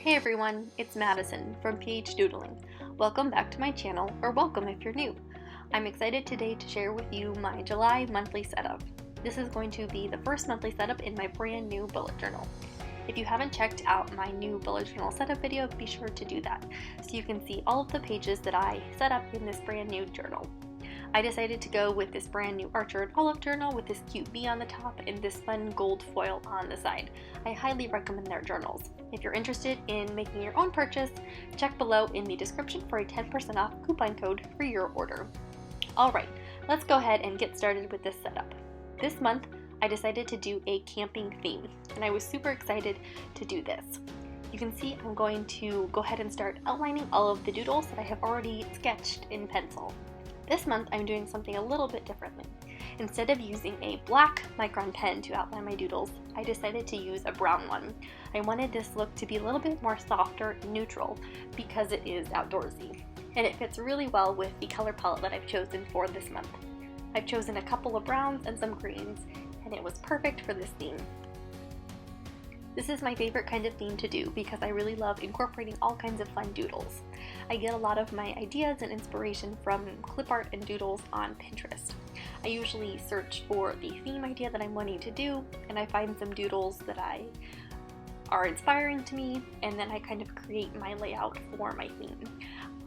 Hey everyone, it's Madison from PH Doodling. Welcome back to my channel, or welcome if you're new. I'm excited today to share with you my July monthly setup. This is going to be the first monthly setup in my brand new bullet journal. If you haven't checked out my new bullet journal setup video, be sure to do that so you can see all of the pages that I set up in this brand new journal. I decided to go with this brand new Archer & Olive journal with this cute bee on the top and this fun gold foil on the side. I highly recommend their journals. If you're interested in making your own purchase, check below in the description for a 10% off coupon code for your order. Alright, let's go ahead and get started with this setup. This month, I decided to do a camping theme, and I was super excited to do this. You can see I'm going to go ahead and start outlining all of the doodles that I have already sketched in pencil. This month I'm doing something a little bit differently. Instead of using a black Micron pen to outline my doodles, I decided to use a brown one. I wanted this look to be a little bit more softer and neutral because it is outdoorsy. And it fits really well with the color palette that I've chosen for this month. I've chosen a couple of browns and some greens, and it was perfect for this theme. This is my favorite kind of theme to do because I really love incorporating all kinds of fun doodles. I get a lot of my ideas and inspiration from clip art and doodles on Pinterest. I usually search for the theme idea that I'm wanting to do, and I find some doodles that are inspiring to me, and then I kind of create my layout for my theme.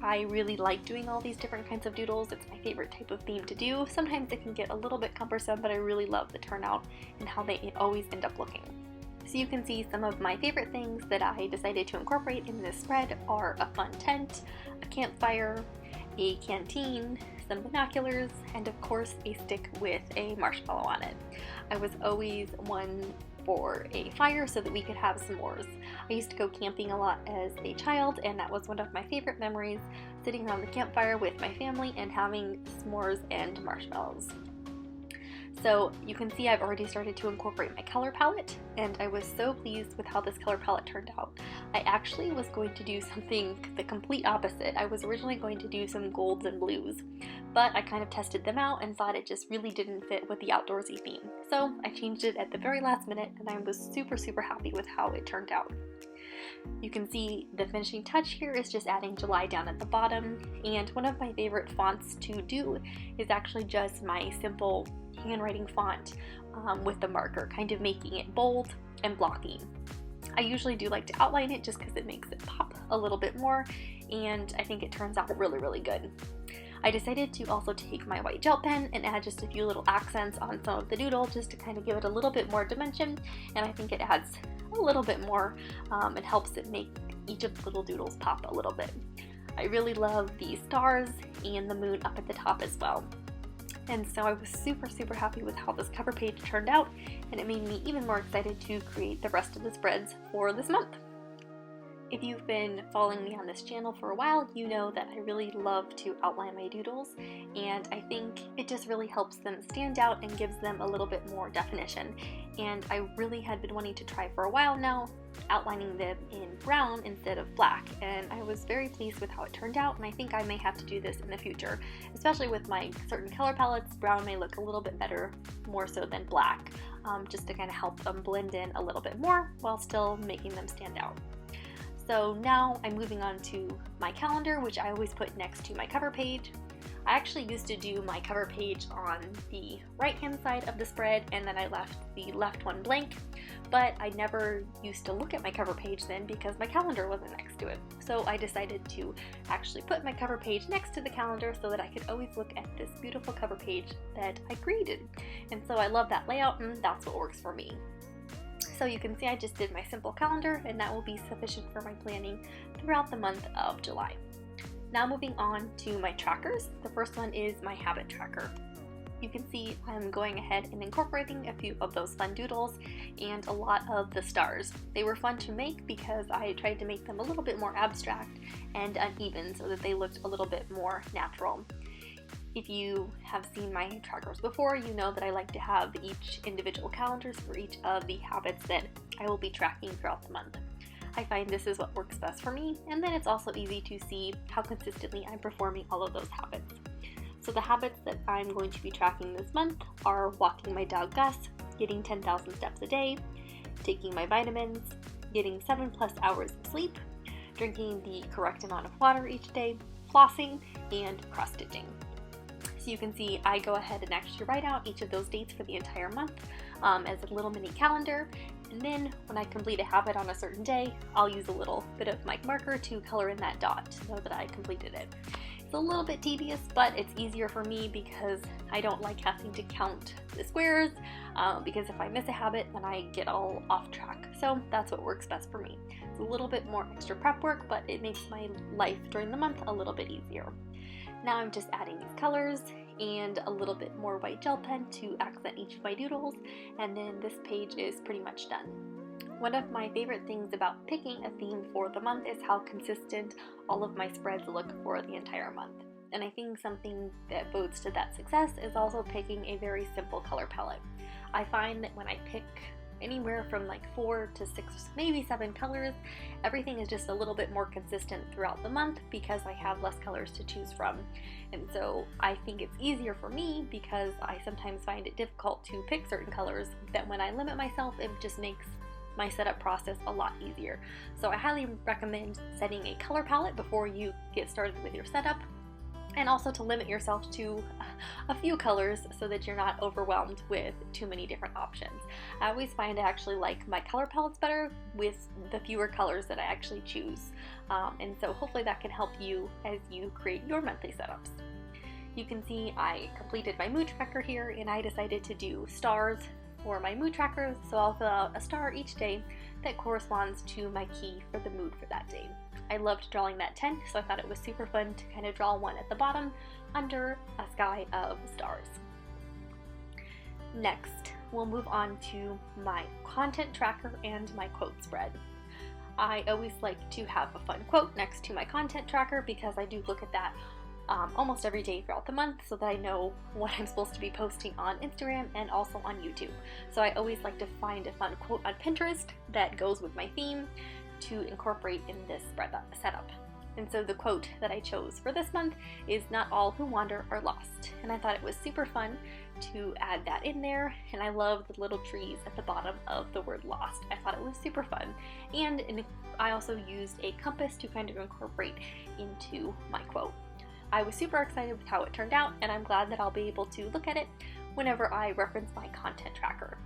I really like doing all these different kinds of doodles. It's my favorite type of theme to do. Sometimes it can get a little bit cumbersome, but I really love the turnout and how they always end up looking. So you can see some of my favorite things that I decided to incorporate in this spread are a fun tent, a campfire, a canteen, some binoculars, and of course a stick with a marshmallow on it. I was always one for a fire so that we could have s'mores. I used to go camping a lot as a child, and that was one of my favorite memories, sitting around the campfire with my family and having s'mores and marshmallows. So you can see I've already started to incorporate my color palette, and I was so pleased with how this color palette turned out. I actually was going to do something the complete opposite. I was originally going to do some golds and blues, but I kind of tested them out and thought it just really didn't fit with the outdoorsy theme. So I changed it at the very last minute, and I was super happy with how it turned out. You can see the finishing touch here is just adding July down at the bottom, and one of my favorite fonts to do is actually just my simple handwriting font with the marker, kind of making it bold and blocky. I usually do like to outline it just because it makes it pop a little bit more, and I think it turns out really good. I decided to also take my white gel pen and add just a few little accents on some of the doodle just to kind of give it a little bit more dimension, and I think it adds a little bit more. It helps it make each of the little doodles pop a little bit. I really love the stars and the moon up at the top as well. And so I was super happy with how this cover page turned out, and it made me even more excited to create the rest of the spreads for this month. If you've been following me on this channel for a while, you know that I really love to outline my doodles, and I think it just really helps them stand out and gives them a little bit more definition. And I really had been wanting to try for a while now, outlining them in brown instead of black, and I was very pleased with how it turned out, and I think I may have to do this in the future. Especially with my certain color palettes, brown may look a little bit better, more so than black, just to kind of help them blend in a little bit more while still making them stand out. So now I'm moving on to my calendar, which I always put next to my cover page. I actually used to do my cover page on the right hand side of the spread, and then I left the left one blank, but I never used to look at my cover page then because my calendar wasn't next to it. So I decided to actually put my cover page next to the calendar so that I could always look at this beautiful cover page that I created. And so I love that layout, and that's what works for me. So you can see I just did my simple calendar, and that will be sufficient for my planning throughout the month of July. Now moving on to my trackers. The first one is my habit tracker. You can see I'm going ahead and incorporating a few of those fun doodles and a lot of the stars. They were fun to make because I tried to make them a little bit more abstract and uneven so that they looked a little bit more natural. If you have seen my trackers before, you know that I like to have each individual calendars for each of the habits that I will be tracking throughout the month. I find this is what works best for me, and then it's also easy to see how consistently I'm performing all of those habits. So the habits that I'm going to be tracking this month are walking my dog Gus, getting 10,000 steps a day, taking my vitamins, getting 7+ hours of sleep, drinking the correct amount of water each day, flossing, and cross-stitching. So you can see I go ahead and actually write out each of those dates for the entire month as a little mini calendar, and then when I complete a habit on a certain day, I'll use a little bit of my marker to color in that dot to know that I completed it. It's a little bit tedious, but it's easier for me because I don't like having to count the squares, because if I miss a habit, then I get all off track. So that's what works best for me. It's a little bit more extra prep work, but it makes my life during the month a little bit easier. Now I'm just adding these colors and a little bit more white gel pen to accent each of my doodles, and then this page is pretty much done. One of my favorite things about picking a theme for the month is how consistent all of my spreads look for the entire month. And I think something that bodes to that success is also picking a very simple color palette. I find that when I pick anywhere from like 4 to 6, maybe 7 colors, everything is just a little bit more consistent throughout the month because I have less colors to choose from. And so I think it's easier for me because I sometimes find it difficult to pick certain colors, that when I limit myself, it just makes my setup process a lot easier. So I highly recommend setting a color palette before you get started with your setup, and also to limit yourself to a few colors so that you're not overwhelmed with too many different options. I always find I actually like my color palettes better with the fewer colors that I actually choose, and so hopefully that can help you as you create your monthly setups. You can see I completed my mood tracker here, and I decided to do stars for my mood tracker, so I'll fill out a star each day that corresponds to my key for the mood for that day. I loved drawing that tent, so I thought it was super fun to kind of draw one at the bottom under a sky of stars. Next, we'll move on to my content tracker and my quote spread. I always like to have a fun quote next to my content tracker because I do look at that almost every day throughout the month so that I know what I'm supposed to be posting on Instagram and also on YouTube. So I always like to find a fun quote on Pinterest that goes with my theme to incorporate in this spread setup. And so the quote that I chose for this month is "Not all who wander are lost." And I thought it was super fun to add that in there, and I love the little trees at the bottom of the word lost. I thought it was super fun. And I also used a compass to kind of incorporate into my quote. I was super excited with how it turned out, and I'm glad that I'll be able to look at it whenever I reference my content tracker.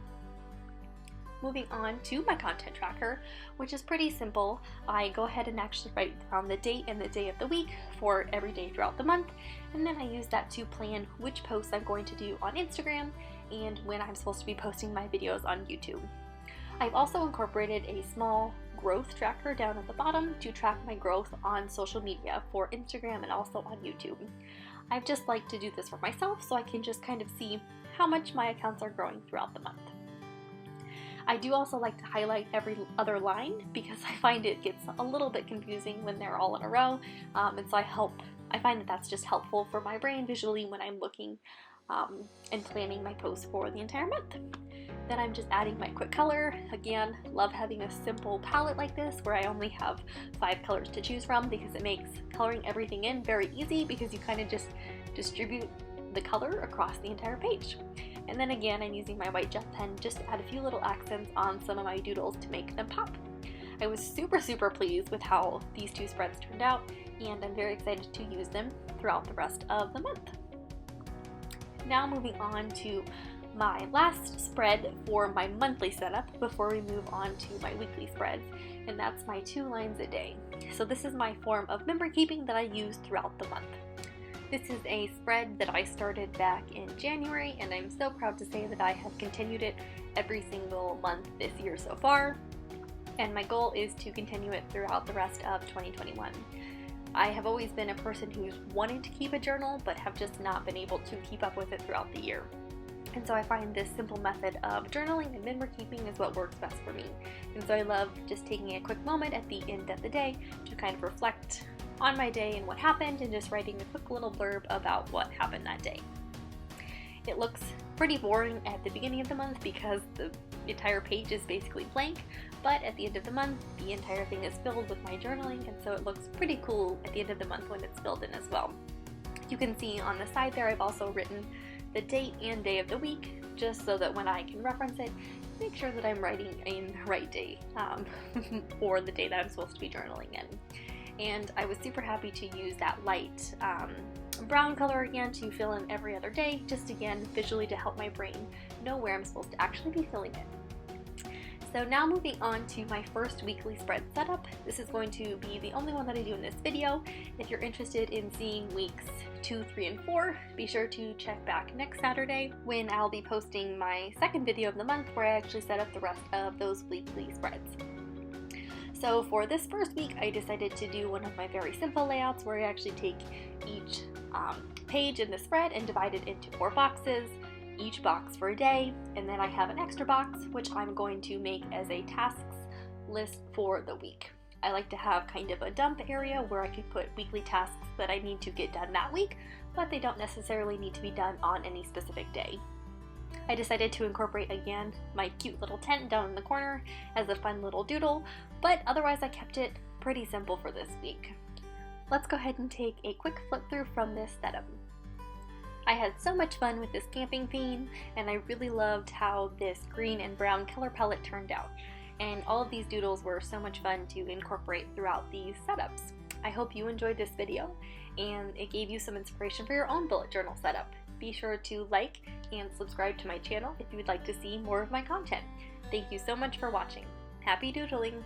Moving on to my content tracker, which is pretty simple. I go ahead and actually write down the date and the day of the week for every day throughout the month, and then I use that to plan which posts I'm going to do on Instagram and when I'm supposed to be posting my videos on YouTube. I've also incorporated a small growth tracker down at the bottom to track my growth on social media for Instagram and also on YouTube. I've just liked to do this for myself so I can just kind of see how much my accounts are growing throughout the month. I do also like to highlight every other line because I find it gets a little bit confusing when they're all in a row, and so I find that that's just helpful for my brain visually when I'm looking and planning my posts for the entire month. Then I'm just adding my quick color. Again, love having a simple palette like this where I only have 5 colors to choose from because it makes coloring everything in very easy because you kind of just distribute the color across the entire page. And then again, I'm using my white gel pen just to add a few little accents on some of my doodles to make them pop. I was super pleased with how these 2 spreads turned out, and I'm very excited to use them throughout the rest of the month. Now moving on to my last spread for my monthly setup before we move on to my weekly spreads, and that's my 2 lines a day. So this is my form of memory keeping that I use throughout the month. This is a spread that I started back in January, and I'm so proud to say that I have continued it every single month this year so far, and my goal is to continue it throughout the rest of 2021. I have always been a person who's wanted to keep a journal but have just not been able to keep up with it throughout the year. And so I find this simple method of journaling and memory keeping is what works best for me. And so I love just taking a quick moment at the end of the day to kind of reflect on my day and what happened, and just writing a quick little blurb about what happened that day. It looks pretty boring at the beginning of the month because the entire page is basically blank, but at the end of the month, the entire thing is filled with my journaling, and so it looks pretty cool at the end of the month when it's filled in as well. You can see on the side there I've also written the date and day of the week, just so that when I can reference it, make sure that I'm writing in the right day or the day that I'm supposed to be journaling in. And I was super happy to use that light brown color again to fill in every other day, just again visually to help my brain know where I'm supposed to actually be filling it. So now moving on to my first weekly spread setup. This is going to be the only one that I do in this video. If you're interested in seeing weeks 2, 3, and 4, be sure to check back next Saturday when I'll be posting my second video of the month where I actually set up the rest of those weekly spreads. So for this first week, I decided to do one of my very simple layouts where I actually take each page in the spread and divide it into 4 boxes, each box for a day, and then I have an extra box which I'm going to make as a tasks list for the week. I like to have kind of a dump area where I can put weekly tasks that I need to get done that week, but they don't necessarily need to be done on any specific day. I decided to incorporate again my cute little tent down in the corner as a fun little doodle, but otherwise I kept it pretty simple for this week. Let's go ahead and take a quick flip through from this setup. I had so much fun with this camping theme, and I really loved how this green and brown color palette turned out. And all of these doodles were so much fun to incorporate throughout these setups. I hope you enjoyed this video and it gave you some inspiration for your own bullet journal setup. Be sure to like and subscribe to my channel if you would like to see more of my content. Thank you so much for watching. Happy doodling!